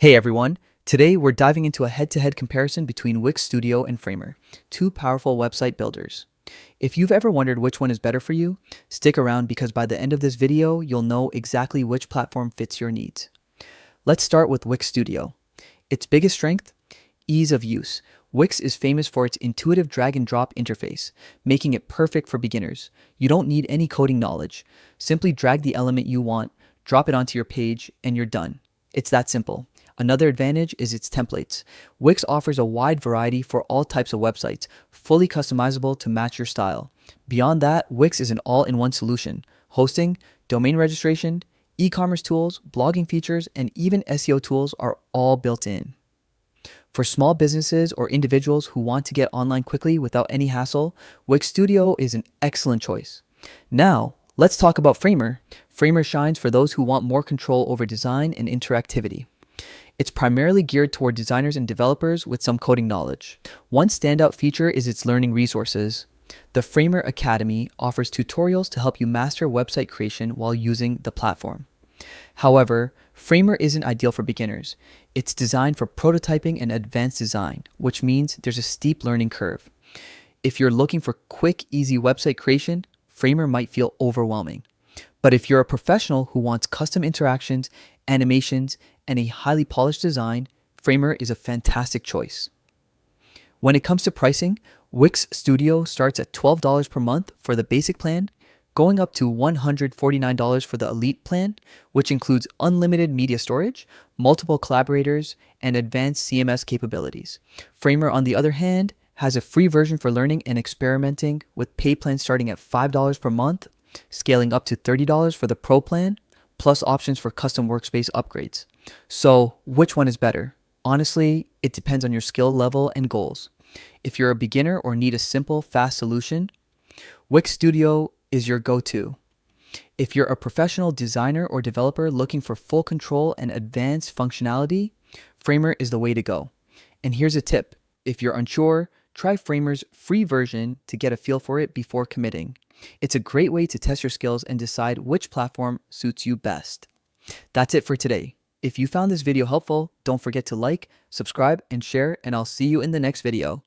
Hey everyone, today we're diving into a head-to-head comparison between Wix Studio and Framer, two powerful website builders. If you've ever wondered which one is better for you, stick around because by the end of this video, you'll know exactly which platform fits your needs. Let's start with Wix Studio. Its biggest strength? Ease of use. Wix is famous for its intuitive drag and drop interface, making it perfect for beginners. You don't need any coding knowledge. Simply drag the element you want, drop it onto your page, and you're done. It's that simple. Another advantage is its templates. Wix offers a wide variety for all types of websites, fully customizable to match your style. Beyond that, Wix is an all-in-one solution. Hosting, domain registration, e-commerce tools, blogging features, and even SEO tools are all built in. For small businesses or individuals who want to get online quickly without any hassle, Wix Studio is an excellent choice. Now, let's talk about Framer. Framer shines for those who want more control over design and interactivity. It's primarily geared toward designers and developers with some coding knowledge. One standout feature is its learning resources. The Framer Academy offers tutorials to help you master website creation while using the platform. However, Framer isn't ideal for beginners. It's designed for prototyping and advanced design, which means there's a steep learning curve. If you're looking for quick, easy website creation, Framer might feel overwhelming. But if you're a professional who wants custom interactions, animations, and a highly polished design, Framer is a fantastic choice. When it comes to pricing, Wix Studio starts at $12 per month for the basic plan, going up to $149 for the elite plan, which includes unlimited media storage, multiple collaborators, and advanced CMS capabilities. Framer, on the other hand, has a free version for learning and experimenting, with paid plans starting at $5 per month, scaling up to $30 for the Pro plan, plus options for custom workspace upgrades. So, which one is better? Honestly, it depends on your skill level and goals. If you're a beginner or need a simple, fast solution, Wix Studio is your go-to. If you're a professional designer or developer looking for full control and advanced functionality, Framer is the way to go. And here's a tip. If you're unsure, try Framer's free version to get a feel for it before committing. It's a great way to test your skills and decide which platform suits you best. That's it for today. If you found this video helpful, don't forget to like, subscribe, and share, and I'll see you in the next video.